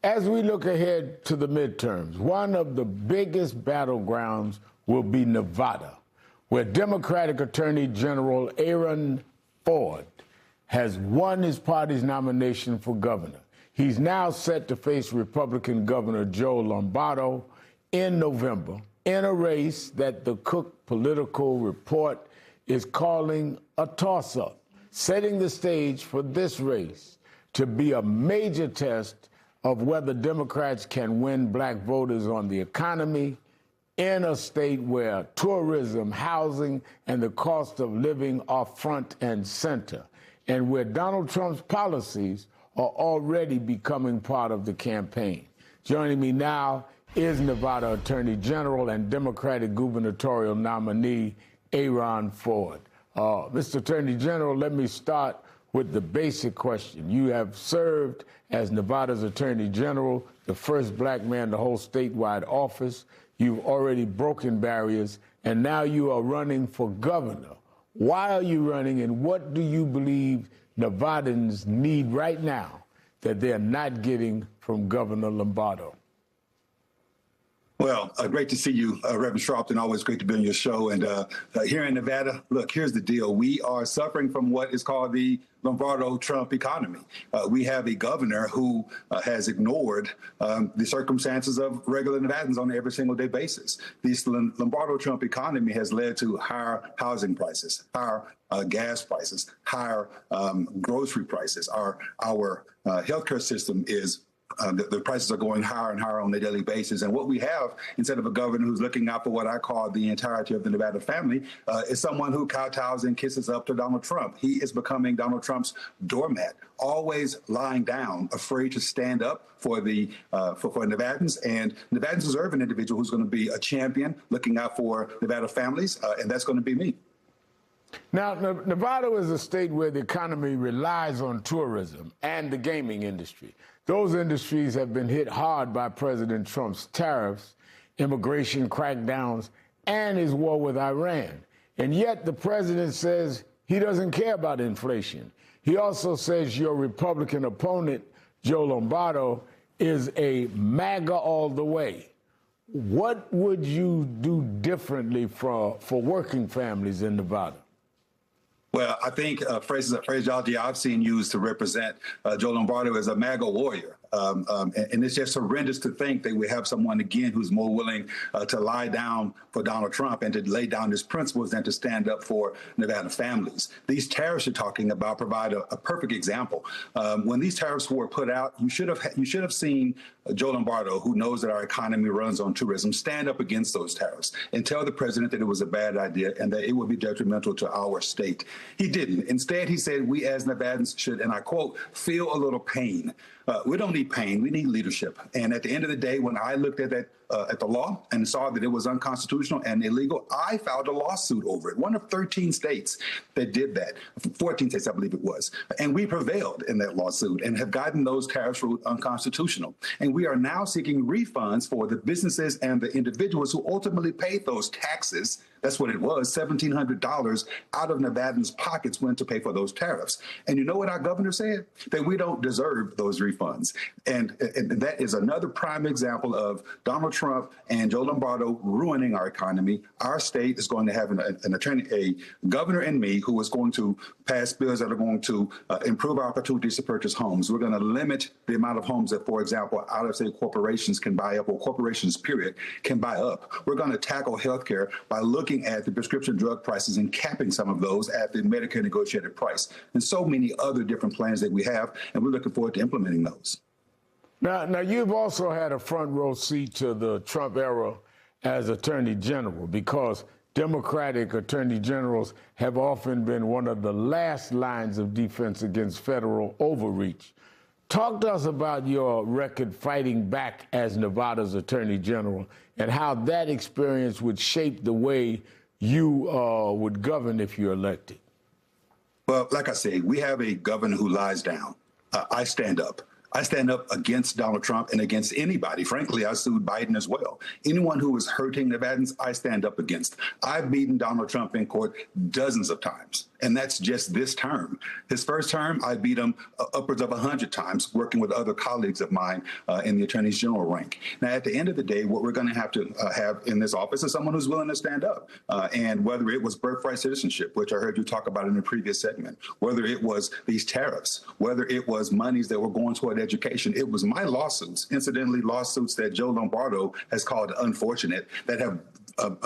As we look ahead to the midterms, one of the biggest battlegrounds will be Nevada, where Democratic Attorney General Aaron Ford has won his party's nomination for governor. He's now set to face Republican Governor Joe Lombardo in November in a race that the Cook Political Report is calling a toss-up, setting the stage for this race to be a major test of whether Democrats can win black voters on the economy in a state where tourism, housing, and the cost of living are front and center, and where Donald Trump's policies are already becoming part of the campaign. Joining me now is Nevada Attorney General and Democratic gubernatorial nominee Aaron Ford. Mr. Attorney General, let me start with the basic question. You have served as Nevada's Attorney General, the first black man to hold statewide office. You've already broken barriers, and now you are running for governor. Why are you running, and what do you believe Nevadans need right now that they're not getting from Governor Lombardo? Well, great to see you, Reverend Sharpton. Always great to be on your show. And here in Nevada, look, here's the deal. We are suffering from what is called the Lombardo-Trump economy. We have a governor who has ignored the circumstances of regular Nevadans on an every single day basis. This Lombardo-Trump economy has led to higher housing prices, higher gas prices, higher grocery prices. Our healthcare system is the prices are going higher and higher on a daily basis. And what we have, instead of a governor who's looking out for what I call the entirety of the Nevada family, is someone who kowtows and kisses up to Donald Trump. He is becoming Donald Trump's doormat, always lying down, afraid to stand up for the for Nevadans. And Nevadans deserve an individual who's going to be a champion, looking out for Nevada families, and that's going to be me. Now, Nevada is a state where the economy relies on tourism and the gaming industry. Those industries have been hit hard by President Trump's tariffs, immigration crackdowns, and his war with Iran. And yet the president says he doesn't care about inflation. He also says your Republican opponent, Joe Lombardo, is a MAGA all the way. What would you do differently for working families in Nevada? Well, I think phraseology I've seen used to represent Joe Lombardo as a MAGA warrior. And it's just horrendous to think that we have someone, again, who's more willing to lie down for Donald Trump and to lay down his principles than to stand up for Nevada families. These tariffs you're talking about provide a perfect example. When these tariffs were put out, you should have seen Joe Lombardo, who knows that our economy runs on tourism, stand up against those tariffs and tell the president that it was a bad idea and that it would be detrimental to our state. He didn't. Instead, he said we as Nevadans should, and I quote, feel a little pain. We don't need pain. We need leadership. And at the end of the day, when I looked at that at the law and saw that it was unconstitutional and illegal, I filed a lawsuit over it. One of 13 states that did that, 14 states, I believe it was. And we prevailed in that lawsuit and have gotten those tariffs ruled unconstitutional. And we are now seeking refunds for the businesses and the individuals who ultimately paid those taxes. That's what it was. $1,700 out of Nevadans' pockets went to pay for those tariffs. And you know what our governor said? That we don't deserve those refunds. And that is another prime example of Donald Trump and Joe Lombardo ruining our economy. Our state is going to have a governor in me who is going to pass bills that are going to improve our opportunities to purchase homes. We're going to limit the amount of homes that, for example, out-of-state corporations can buy up, or corporations, period, can buy up. We're going to tackle healthcare by looking at the prescription drug prices and capping some of those at the Medicare negotiated price, and so many other different plans that we have, and we're looking forward to implementing those. Now you've also had a front row seat to the Trump era as Attorney General, because Democratic Attorney Generals have often been one of the last lines of defense against federal overreach. Talk to us about your record fighting back as Nevada's Attorney General and how that experience would shape the way you would govern if you're elected. Well, like I say, we have a governor who lies down. I stand up. I stand up against Donald Trump and against anybody. Frankly, I sued Biden as well. Anyone who is hurting Nevadans, I stand up against. I've beaten Donald Trump in court dozens of times, and that's just this term. His first term, I beat him upwards of 100 times, working with other colleagues of mine in the Attorney General rank. Now, at the end of the day, what we're going to have in this office is someone who's willing to stand up. And whether it was birthright citizenship, which I heard you talk about in the previous segment, whether it was these tariffs, whether it was monies that were going toward education, it was my lawsuits, incidentally lawsuits that Joe Lombardo has called unfortunate, that have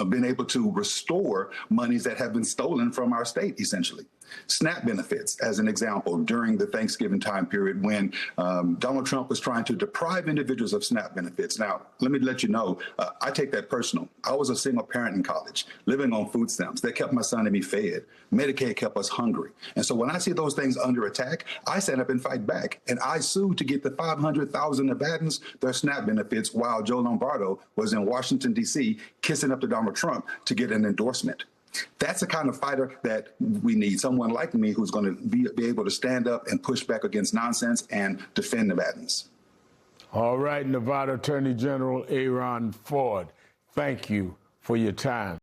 been able to restore monies that have been stolen from our state, essentially. SNAP benefits, as an example, during the Thanksgiving time period when Donald Trump was trying to deprive individuals of SNAP benefits. Now, let me let you know, I take that personal. I was a single parent in college, living on food stamps. That kept my son and me fed. Medicaid kept us hungry. And so when I see those things under attack, I stand up and fight back. And I sued to get the 500,000 Nevadans their SNAP benefits while Joe Lombardo was in Washington, D.C., kissing up to Donald Trump to get an endorsement. That's the kind of fighter that we need, someone like me who's going to be able to stand up and push back against nonsense and defend Nevadans. All right, Nevada Attorney General Aaron Ford, thank you for your time.